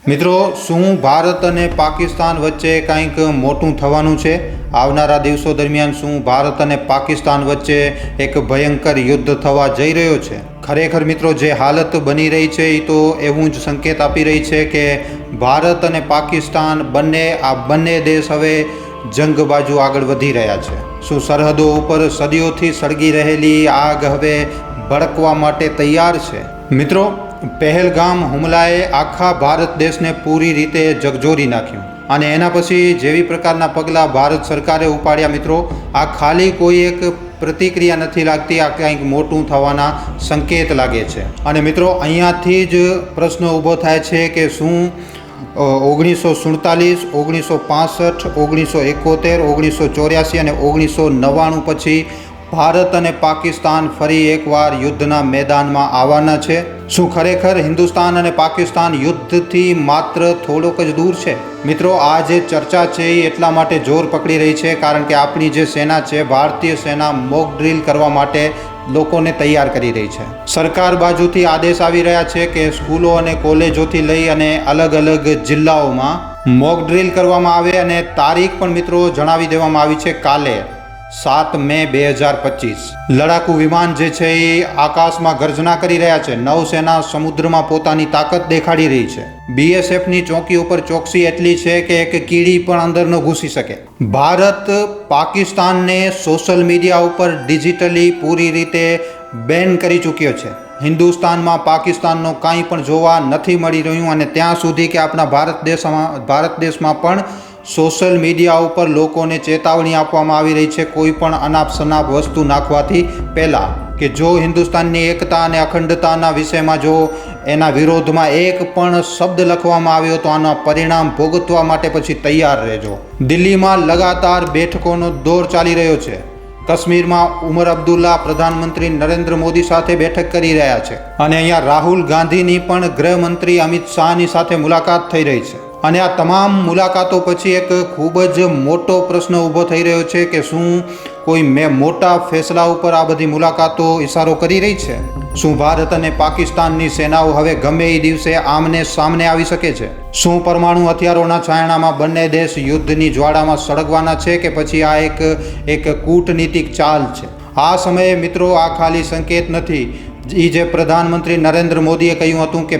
મિત્રો, શું ભારત અને પાકિસ્તાન વચ્ચે કંઈક મોટું થવાનું છે? આવનારા દિવસો દરમિયાન શું ભારત અને પાકિસ્તાન વચ્ચે એક ભયંકર યુદ્ધ થવા જઈ રહ્યો છે? ખરેખર મિત્રો, જે હાલત બની રહી છે એ તો એવું જ સંકેત આપી રહી છે કે ભારત અને પાકિસ્તાન બંને દેશ હવે જંગ બાજુ આગળ વધી રહ્યા છે. શું સરહદો ઉપર સદીઓથી સળગી રહેલી આગ હવે ભડકવા માટે તૈયાર છે? મિત્રો, પહેલગામ હુમલાએ આખા ભારત દેશને પૂરી રીતે ઝકઝોરી નાખ્યું અને એના પછી જેવી પ્રકારના પગલાં ભારત સરકારે ઉપાડ્યા, મિત્રો, આ ખાલી કોઈ એક પ્રતિક્રિયા નથી લાગતી, આ કંઈક મોટું થવાના સંકેત લાગે છે. અને મિત્રો, અહીંયાથી જ પ્રશ્ન ઊભો થાય છે કે શું 1947, 1965, 1971, 1984 અને 1999 પછી ભારત અને પાકિસ્તાન ફરી એકવાર યુદ્ધના મેદાનમાં આવવાના છે? શું ખરેખર હિન્દુસ્તાન અને પાકિસ્તાન યુદ્ધથી માત્ર થોડોક જ દૂર છે? મિત્રો, આ જે ચર્ચા છે એ એટલા માટે જોર પકડી રહી છે કારણ કે આપણી જે સેના છે, ભારતીય સેના મોક ડ્રીલ કરવા માટે લોકોને તૈયાર કરી રહી છે. સરકાર બાજુથી આદેશ આવી રહ્યા છે કે સ્કૂલો અને કોલેજોથી લઈ અને અલગ અલગ જિલ્લાઓમાં મોક ડ્રીલ કરવામાં આવે અને તારીખ પણ મિત્રો જણાવી દેવામાં આવી છે, કાલે 7 મે 2025. લડાકુ વિમાન જે છે એ આકાશમાં ગર્જના કરી રહ્યા છે. નૌસેના સમુદ્રમાં પોતાની તાકાત દેખાડી રહી છે. BSFની ચોકી ઉપર ચોકસી એટલી છે કે એક કીડી પણ અંદર ન ઘૂસી શકે. ભારત પાકિસ્તાનને સોશિયલ મીડિયા ઉપર ડિજિટલી પૂરી રીતે બેન કરી ચૂક્યો છે. હિન્દુસ્તાનમાં પાકિસ્તાનનો કાંઈ પણ જોવા નથી મળી રહ્યું અને ત્યાં સુધી કે આપણા ભારત દેશમાં પણ સોશિયલ મીડિયા ઉપર લોકોને ચેતવણી આપવામાં આવી રહી છે કોઈ પણ અનાપ શનાપ વસ્તુ નાખવાથી પહેલાં, કે જો હિન્દુસ્તાનની એકતા અને અખંડતાના વિષયમાં જો એના વિરોધમાં એક પણ શબ્દ લખવામાં આવ્યો તો આના પરિણામ ભોગવવા માટે પછી તૈયાર રહેજો. દિલ્હીમાં લગાતાર બેઠકોનો દોર ચાલી રહ્યો છે. કાશ્મીરમાં ઉમર અબ્દુલ્લા પ્રધાનમંત્રી નરેન્દ્ર મોદી સાથે બેઠક કરી રહ્યા છે અને અહીંયા રાહુલ ગાંધીની પણ ગૃહમંત્રી અમિત શાહની સાથે મુલાકાત થઈ રહી છે. અને આ તમામ મુલાકાતો પછી એક ખૂબ જ મોટો પ્રશ્ન ઊભો થઈ રહ્યો છે કે શું કોઈ મોટા ફેસલા ઉપર આ બધી મુલાકાતો ઇશારો કરી રહી છે? શું ભારત અને પાકિસ્તાનની સેનાઓ હવે ગમે એ દિવસે આમને સામને આવી શકે છે? શું પરમાણુ હથિયારોના છાયણામાં બંને દેશ યુદ્ધની જ્વાળામાં સળગવાના છે કે પછી આ એક કૂટનીતિક ચાલ છે? આ સમયે મિત્રો, આ ખાલી સંકેત નથી. એ જે પ્રધાનમંત્રી નરેન્દ્ર મોદીએ કહ્યું હતું કે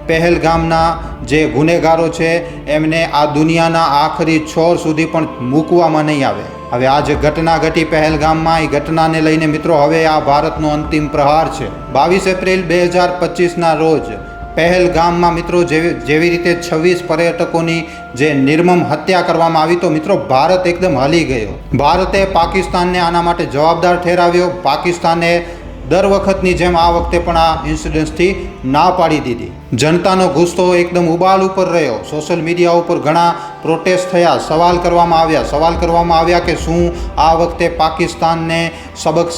પહેલગામના જે ગુનેગારો છે એમને આ દુનિયાના આખરી છોર સુધી પણ મૂકવામાં નહીં આવે. હવે આ જે ઘટના ઘટી પહેલગામમાં, એ ઘટનાને લઈને મિત્રો હવે આ ભારતનો અંતિમ પ્રહાર છે. 22 એપ્રિલ 2025ના રોજ પહેલગામમાં મિત્રો જેવી રીતે 26 પર્યટકોની જે નિર્મમ હત્યા કરવામાં આવી, તો મિત્રો ભારત એકદમ હલી ગયો. ભારતે પાકિસ્તાનને આના માટે જવાબદાર ઠેરાવ્યો. પાકિસ્તાને દર વખતની જેમ આ વખતે પણ આ ઇન્સિડન્ટ્સથી ના પાડી દીધી. જનતાનો ગુસ્સો એકદમ ઉબાલ ઉપર રહ્યો. સોશિયલ મીડિયા ઉપર ઘણા પ્રોટેસ્ટ થયા, સવાલ કરવામાં આવ્યા કે શું આ વખતે પાકિસ્તાનને સબક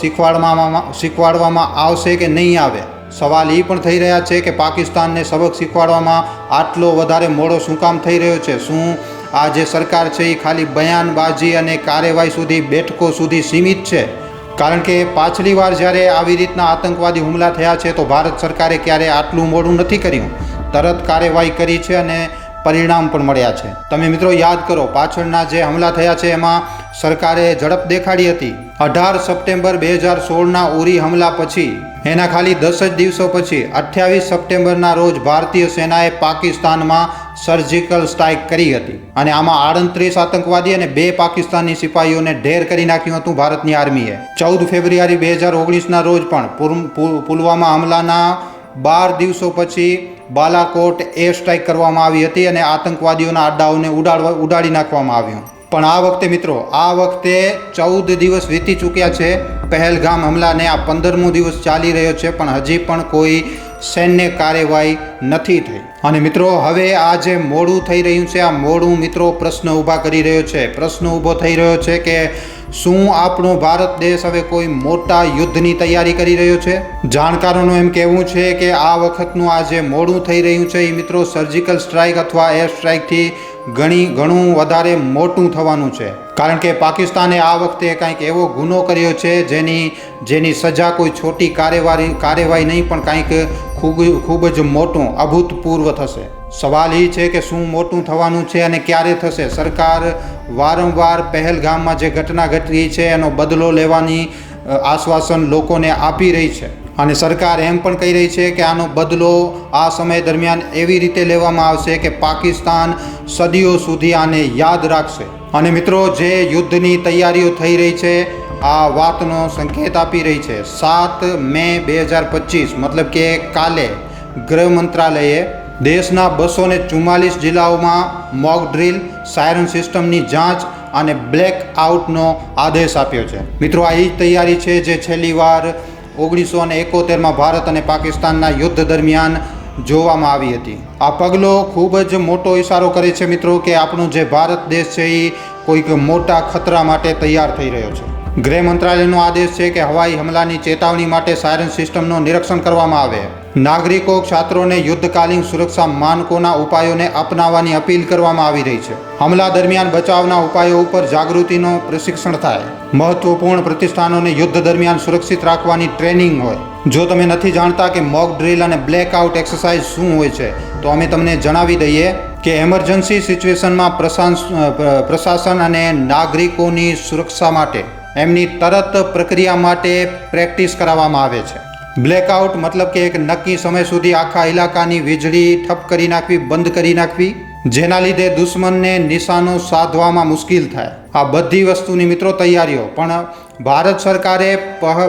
શીખવાડવામાં આવશે કે નહીં આવે. સવાલ એ પણ થઈ રહ્યા છે કે પાકિસ્તાનને સબક શીખવાડવામાં આટલો વધારે મોડો શું કામ થઈ રહ્યો છે? શું આ જે સરકાર છે એ ખાલી બયાનબાજી અને કાર્યવાહી સુધી, બેઠકો સુધી સીમિત છે? કારણ કે પાછલી વાર જ્યારે આવી રીતના આતંકવાદી હુમલા થયા છે તો ભારત સરકારે ક્યારે આટલું મોડું નથી કર્યું. તરત કાર્યવાહી કરી છે અને પરિણામ પણ મળ્યા છે. તમે મિત્રો યાદ કરો, પાછળના જે હુમલા થયા છે એમાં સરકારે ઝડપ દેખાડી હતી. 18 સપ્ટેમ્બર 2016ના ઉરી હુમલા પછી, એના ખાલી 10 જ દિવસો પછી 28 સપ્ટેમ્બરના રોજ ભારતીય સેનાએ પાકિસ્તાનમાં સર્જિકલ સ્ટ્રાઇક કરી હતી અને આમાં 38 આતંકવાદી અને 2 પાકિસ્તાની સિપાહીઓને ઢેર કરી નાખ્યું હતું ભારતની આર્મીએ. 14 ફેબ્રુઆરી 2019ના રોજ પણ પુલવામા હુમલાના 12 દિવસો પછી બાલાકોટ એર સ્ટ્રાઇક કરવામાં આવી હતી અને આતંકવાદીઓના અડ્ડાઓને ઉડાડી નાખવામાં આવ્યું. પણ આ વખતે મિત્રો, આ વખતે 14 દિવસ વીતી ચૂક્યા છે પહેલગામ હુમલાને. આ 15મો દિવસ ચાલી રહ્યો છે પણ હજી પણ કોઈ સૈન્ય કાર્યવાહી નથી થઈ. અને મિત્રો હવે આ જે મોડું થઈ રહ્યું છે, આ મોડું મિત્રો પ્રશ્ન ઊભા કરી રહ્યો છે. પ્રશ્ન ઊભો થઈ રહ્યો છે કે શું આપણો ભારત દેશ હવે કોઈ મોટા યુદ્ધની તૈયારી કરી રહ્યો છે? જાણકારોનું એમ કહેવું છે કે આ વખતનું આ જે મોડું થઈ રહ્યું છે એ મિત્રો સર્જિકલ સ્ટ્રાઇક અથવા એર સ્ટ્રાઇકથી ઘણું વધારે મોટું થવાનું છે. કારણ કે પાકિસ્તાને આ વખતે કંઈક એવો ગુનો કર્યો છે જેની સજા કોઈ છોટી કાર્યવાહી નહીં પણ કંઈક ખૂબ જ મોટું અભૂતપૂર્વ થશે. સવાલ એ છે કે શું મોટું થવાનું છે અને ક્યારે થશે. સરકાર વારંવાર પહેલગામમાં જે ઘટના ઘટી છે એનો બદલો લેવાની આશ્વાસન લોકોને આપી રહી છે અને સરકાર એમ પણ કહી રહી છે કે આનો બદલો આ સમય દરમિયાન એવી રીતે લેવામાં આવશે કે પાકિસ્તાન સદીઓ સુધી આને યાદ રાખશે. અને મિત્રો, જે યુદ્ધની તૈયારીઓ થઈ રહી છે આ વાતનો સંકેત આપી રહી છે. 7 મે 2025 મતલબ કે કાલે ગૃહ મંત્રાલયે દેશના 244 જિલ્લાઓમાં મોક ડ્રીલ, સાયરન સિસ્ટમની જાંચ અને બ્લેક આઉટનો આદેશ આપ્યો છે. મિત્રો, આ એ જ તૈયારી છે જે છેલ્લી વાર 1971માં ભારત અને પાકિસ્તાનના યુદ્ધ દરમિયાન જોવામાં આવી હતી. આ પગલો ખૂબ જ મોટો ઇશારો કરે છે મિત્રો કે આપણો જે ભારત દેશ છે એ કોઈક મોટા ખતરા માટે તૈયાર થઈ રહ્યો છે. ગૃહ મંત્રાલયનો આદેશ છે કે હવાઈ હુમલાની ચેતવણી માટે સાયરન સિસ્ટમનું નિરીક્ષણ કરવામાં આવે. નાગરિકો, છાત્રોને યુદ્ધકાલીન સુરક્ષા માનકોના ઉપાયોને અપનાવવાની અપીલ કરવામાં આવી રહી છે. હુમલા દરમિયાન બચાવના ઉપાયો ઉપર જાગૃતિનો પ્રશિક્ષણ થાય. મહત્વપૂર્ણ પ્રતિષ્ઠાનોને યુદ્ધ દરમિયાન સુરક્ષિત રાખવાની ટ્રેનિંગ હોય. જો તમે નથી જાણતા કે મોક ડ્રીલ અને બ્લેકઆઉટ એક્સરસાઇઝ શું હોય છે તો અમે તમને જણાવી દઈએ કે એમરજન્સી સિચ્યુએશનમાં પ્રશાસન અને નાગરિકોની સુરક્ષા માટે એમની તરત પ્રક્રિયા માટે પ્રેક્ટિસ કરાવવામાં આવે છે. બ્લેકઆઉટ મતલબ કે એક નક્કી સમય સુધી આખા ઇલાકાની વીજળી ઠપ કરી નાખવી, બંધ કરી નાખવી, જેના લીધે દુશ્મનને નિશાનો સાધવામાં મુશ્કેલ થાય. આ બધી વસ્તુની મિત્રો તૈયારીઓ પણ ભારત સરકારે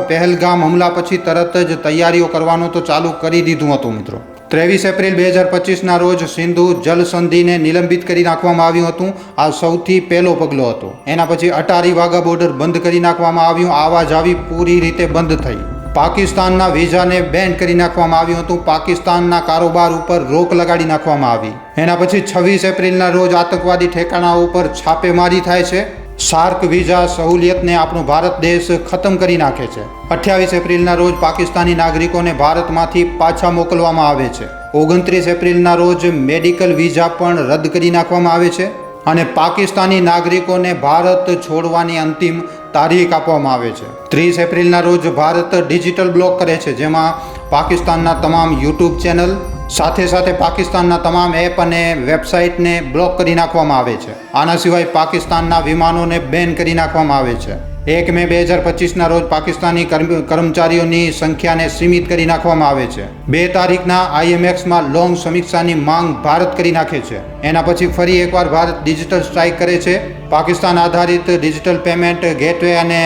પહેલગામ હુમલા પછી તરત જ તૈયારીઓ કરવાનું તો ચાલુ કરી દીધું હતું મિત્રો. 23 એપ્રિલ 2025ના રોજ સિંધુ જલ સંધિને નિલંબિત કરી નાખવામાં આવ્યું હતું. આ સૌથી પહેલો પગલો હતો. એના પછી અટારી વાઘા બોર્ડર બંધ કરી નાખવામાં આવ્યું. આવાજાવી પૂરી રીતે બંધ થઈ. પાકિસ્તાનના વિઝાને બેન કરી નાખવામાં આવ્યું હતું. પાકિસ્તાનના કારોબાર ઉપર રોક લગાડી નાખવામાં આવી. એના પછી 26 એપ્રિલના રોજ આતંકવાદી ઠેકાણાઓ ઉપર છાપેમારી થાય છે. સાર્ક વિઝા સહુલિયતને આપણો ભારત દેશ ખતમ કરી નાખે છે. 28 એપ્રિલના રોજ પાકિસ્તાની નાગરિકોને ભારતમાંથી પાછા મોકલવામાં આવે છે. 29 એપ્રિલના રોજ મેડિકલ વિઝા પણ રદ કરી નાખવામાં આવે છે અને પાકિસ્તાની નાગરિકોને ભારત છોડવાની અંતિમ તારીખ આપવામાં આવે છે. 30 એપ્રિલના રોજ ભારત ડિજિટલ બ્લોક કરે છે, જેમાં પાકિસ્તાનના તમામ યુટ્યુબ ચેનલ સાથે પાકિસ્તાનના તમામ એપ અને વેબસાઇટને બ્લોક કરી નાખવામાં આવે છે. આના સિવાય પાકિસ્તાનના વિમાનોને બેન કરી નાખવામાં આવે છે. 1 મે 2025ના રોજ પાકિસ્તાની કર્મચારીઓની સંખ્યાને સીમિત કરી નાખવામાં આવે છે. 2 તારીખના IMXમાં લોંગ સમીક્ષાની માંગ ભારત કરી નાખે છે. એના પછી ફરી એકવાર ભારત ડિજિટલ સ્ટ્રાઇક કરે છે. પાકિસ્તાન આધારિત ડિજિટલ પેમેન્ટ ગેટવે અને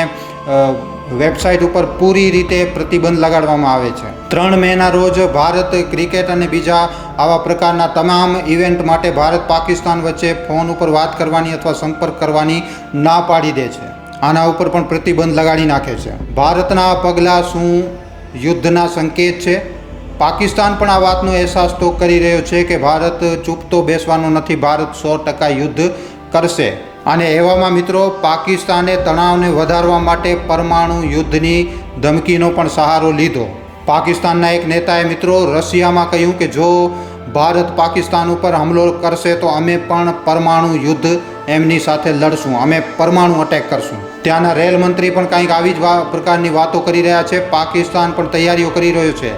વેબસાઇટ ઉપર પૂરી રીતે પ્રતિબંધ લગાડવામાં આવે છે. 3 મેના રોજ ભારત ક્રિકેટ અને બીજા આવા પ્રકારના તમામ ઇવેન્ટ માટે ભારત પાકિસ્તાન વચ્ચે ફોન ઉપર વાત કરવાની અથવા સંપર્ક કરવાની ના પાડી દે છે. આના ઉપર પણ પ્રતિબંધ લગાડી નાખે છે. ભારતના પગલાં શું યુદ્ધના સંકેત છે? પાકિસ્તાન પણ આ વાતનો અહેસાસ તો કરી રહ્યો છે કે ભારત ચૂપ તો બેસવાનું નથી. ભારત 100% યુદ્ધ કરશે. અને એવામાં મિત્રો, પાકિસ્તાને તણાવને વધારવા માટે પરમાણુ યુદ્ધની ધમકીનો પણ સહારો લીધો. પાકિસ્તાનના એક નેતાએ મિત્રો રશિયામાં કહ્યું કે જો ભારત પાકિસ્તાન ઉપર હુમલો કરશે તો અમે પણ પરમાણુ યુદ્ધ એમની સાથે લડશું, અમે પરમાણુ અટેક કરશું. ત્યાંના રેલ મંત્રી પણ કંઈક આવી જ પ્રકારની વાતો કરી રહ્યા છે. પાકિસ્તાન પણ તૈયારીઓ કરી રહ્યો છે,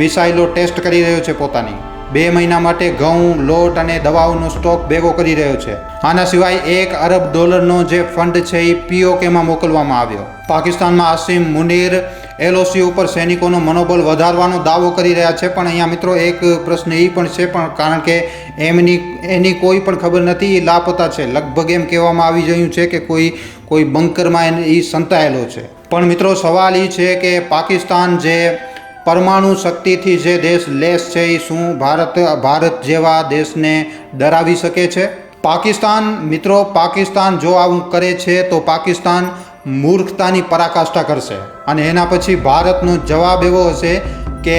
મિસાઇલો ટેસ્ટ કરી રહ્યો છે પોતાની. 2 મહિના માટે ઘઉં, લોટ અને દવાઓનો સ્ટોક ભેગો કરી રહ્યો છે. આના સિવાય $1 અરબ જે ફંડ છે એ POKમાં મોકલવામાં આવ્યો. પાકિસ્તાનમાં આસિમ મુનીર LOC ઉપર સૈનિકોનો મનોબળ વધારવાનો દાવો કરી રહ્યા છે. પણ અહીંયા મિત્રો એક પ્રશ્ન એ પણ છે, પણ કારણ કે એની કોઈ પણ ખબર નથી, એ લાપતા છે. લગભગ એમ કહેવામાં આવી રહ્યું છે કે કોઈ બંકરમાં એ સંતાયેલો છે. પણ મિત્રો સવાલ એ છે કે પાકિસ્તાન જે પરમાણુ શક્તિથી જે દેશ લેસ છે એ શું ભારત જેવા દેશને ડરાવી શકે છે? પાકિસ્તાન જો આવું કરે છે તો પાકિસ્તાન મૂર્ખતાની પરાકાષ્ઠા કરશે. અને એના પછી ભારતનો જવાબ એવો હશે કે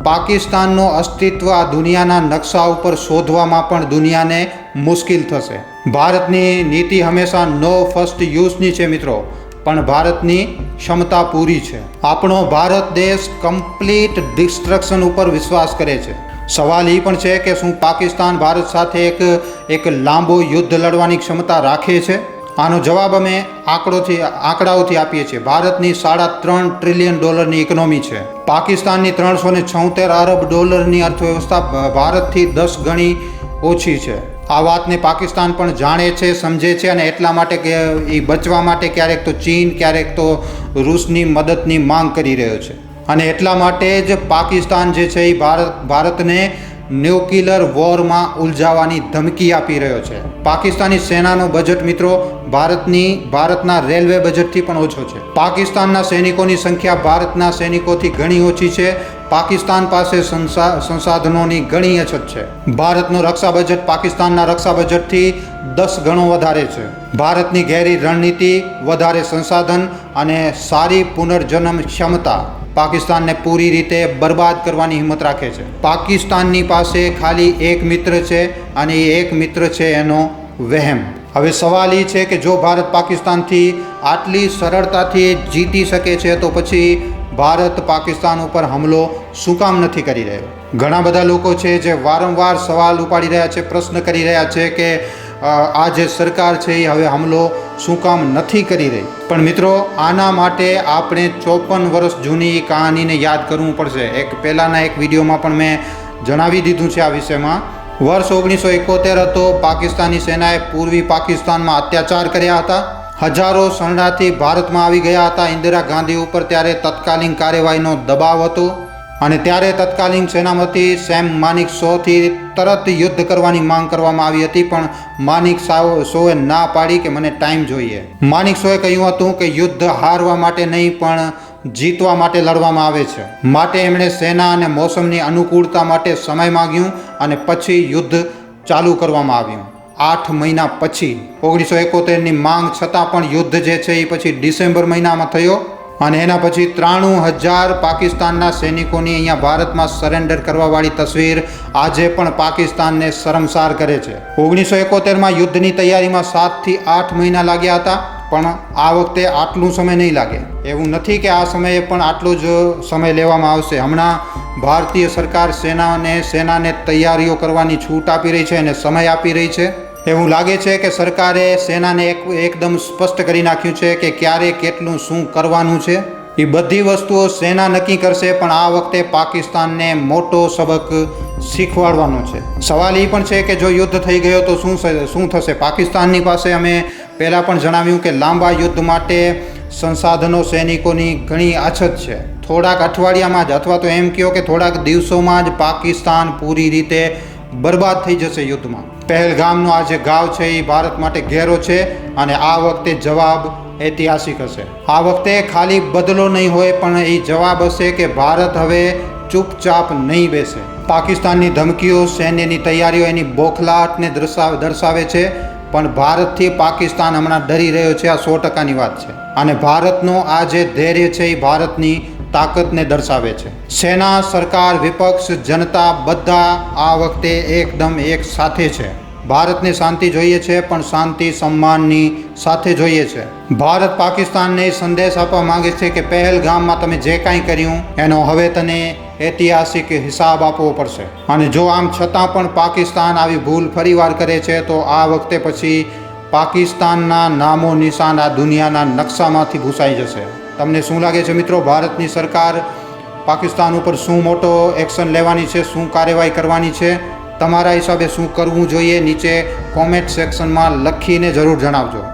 પાકિસ્તાનનો અસ્તિત્વ આ દુનિયાના નકશા ઉપર શોધવામાં પણ દુનિયાને મુશ્કેલ થશે. ભારતની નીતિ હંમેશા નો ફર્સ્ટ યુઝની છે મિત્રો, પણ ભારતની ક્ષમતા પૂરી છે. આપણો ભારત દેશ કમ્પ્લીટ ડિસ્ટ્રક્શન ઉપર વિશ્વાસ કરે છે. સવાલ એ પણ છે કે શું પાકિસ્તાન ભારત સાથે એક લાંબો યુદ્ધ લડવાની ક્ષમતા રાખે છે? આનો જવાબ અમે આંકડાઓથી આપીએ છીએ. ભારતની $3.5 ટ્રિલિયન ઇકોનોમી છે. પાકિસ્તાનની $376 અરબ અર્થવ્યવસ્થા ભારતથી 10 ગણી ઓછી છે. આ વાતને પાકિસ્તાન પણ જાણે છે, સમજે છે, અને એટલા માટે કે એ બચવા માટે ક્યારેક તો ચીન, ક્યારેક તો રૂસની મદદની માંગ કરી રહ્યો છે. અને એટલા માટે જ પાકિસ્તાન જે છે એ ભારતને ન્યુક્લિયર વોરમાં ઉલઝાવવાની ધમકી આપી રહ્યો છે. પાકિસ્તાની સેનાનો બજેટ મિત્રો ભારતના રેલવે બજેટથી પણ ઓછો છે. પાકિસ્તાનના સૈનિકોની સંખ્યા ભારતના સૈનિકોથી ઘણી ઓછી છે. પાકિસ્તાન પાસે સંસાધનોની ઘણી અછત છે. ભારતનો રક્ષા બજેટ પાકિસ્તાનના રક્ષા બજેટથી 10 ગણો વધારે છે. ભારતની ઘેરી રણનીતિ, વધારે સંસાધન અને સારી પુનર્જન્મ ક્ષમતા પાકિસ્તાનને પૂરી રીતે બરબાદ કરવાની હિંમત રાખે છે. પાકિસ્તાનની પાસે ખાલી એક મિત્ર છે અને એ એક મિત્ર છે એનો વહેમ. હવે સવાલ એ છે કે જો ભારત પાકિસ્તાનથી આટલી સરળતાથી જીતી શકે છે તો પછી ભારત પાકિસ્તાન ઉપર હુમલો શું કામ નથી કરી રહ્યો? ઘણા બધા લોકો છે જે વારંવાર સવાલ ઉપાડી રહ્યા છે, પ્રશ્ન કરી રહ્યા છે કે આ જે સરકાર છે એ હવે હુમલો શું કામ નથી કરી રહી? પણ મિત્રો, આના માટે આપણે 54 વર્ષ જૂની કહાનીને યાદ કરવું પડશે. પહેલાંના એક વિડીયોમાં પણ મેં જણાવી દીધું છે આ વિષયમાં. વર્ષ 1971 હતો. પાકિસ્તાની સેનાએ પૂર્વી પાકિસ્તાનમાં અત્યાચાર કર્યા હતા. હજારો શરણાર્થી ભારતમાં આવી ગયા હતા ઇન્દિરા ગાંધી ઉપર. ત્યારે તત્કાલીન કાર્યવાહીનો દબાવ હતો અને ત્યારે તત્કાલીન સેનાપતિ સેમ માનેકશોથી તરત યુદ્ધ કરવાની માંગ કરવામાં આવી હતી. પણ માનેકશોએ ના પાડી કે મને ટાઈમ જોઈએ. માનેકશોએ કહ્યું હતું કે યુદ્ધ હારવા માટે નહીં પણ જીતવા માટે લડવામાં આવે છે. માટે એમણે સેના અને મોસમની અનુકૂળતા માટે સમય માંગ્યું અને પછી યુદ્ધ ચાલુ કરવામાં આવ્યું. 8 મહિના પછી 1971ની માંગ છતાં પણ યુદ્ધ જે છે એ પછી ડિસેમ્બર મહિનામાં થયો અને એના પછી 93,000 પાકિસ્તાનના સૈનિકોની અહીંયા ભારતમાં સરેન્ડર કરવાવાળી તસવીર આજે પણ પાકિસ્તાનને શરમસાર કરે છે. 1971માં યુદ્ધની તૈયારીમાં 7 થી 8 મહિના લાગ્યા હતા, પણ આ વખતે આટલું સમય નહીં લાગે. એવું નથી કે આ સમયે પણ આટલો જ સમય લેવામાં આવશે. હમણાં ભારતીય સરકાર સેનાને તૈયારીઓ કરવાની છૂટ આપી રહી છે અને સમય આપી રહી છે. એવું લાગે છે કે સરકારે સેનાને એકદમ સ્પષ્ટ કરી નાખ્યું છે કે ક્યારે કેટલું શું કરવાનું છે. એ બધી વસ્તુઓ સેના નક્કી કરશે, પણ આ વખતે પાકિસ્તાનને મોટો સબક શીખવાડવાનો છે. સવાલ એ પણ છે કે જો યુદ્ધ થઈ ગયો તો શું થશે? પાકિસ્તાનની પાસે અમે પહેલાં પણ જણાવ્યું કે લાંબા યુદ્ધ માટે સંસાધનો, સૈનિકોની ઘણી અછત છે. થોડાક અઠવાડિયામાં જ અથવા તો એમ કહો કે થોડાક દિવસોમાં જ પાકિસ્તાન પૂરી રીતે બરબાદ થઈ જશે યુદ્ધમાં. પહેલગામનો આ જે ગાવ છે એ ભારત માટે ઘેરો છે અને આ વખતે જવાબ ઐતિહાસિક હશે. આ વખતે ખાલી બદલો નહીં હોય પણ એ જવાબ હશે કે ભારત હવે ચૂપચાપ નહીં બેસે. પાકિસ્તાનની ધમકીઓ, સૈન્યની તૈયારીઓ એની બોખલાહટને દર્શાવે છે, પણ ભારતથી પાકિસ્તાન હમણાં ડરી રહ્યો છે. આ 100%ની વાત છે. અને ભારતનો આ જે ધૈર્ય છે એ ભારતની તાકાતને દર્શાવે છે. સેના, સરકાર, વિપક્ષ, જનતા બધા આ વખતે એકદમ એક સાથે છે. ભારતને શાંતિ જોઈએ છે, પણ શાંતિ સન્માનની સાથે જોઈએ છે. ભારત પાકિસ્તાનને સંદેશ આપવા માંગે છે કે પહેલગામમાં તમે જે કાંઈ કર્યું એનો હવે તને ઐતિહાસિક હિસાબ આપવો પડશે. અને જો આમ છતાં પણ પાકિસ્તાન આવી ભૂલ ફરીવાર કરે છે તો આ વખતે પછી પાકિસ્તાનના નામો નિશાન આ દુનિયાના નકશામાંથી ભૂસાઈ જશે. તમને શું લાગે છે મિત્રો? ભારતની સરકાર પાકિસ્તાન ઉપર શું મોટો એક્શન લેવાની છે? શું કાર્યવાહી કરવાની છે? તમારા હિસાબે શું કરવું જોઈએ? નીચે કોમેન્ટ સેક્શનમાં લખીને જરૂર જણાવજો.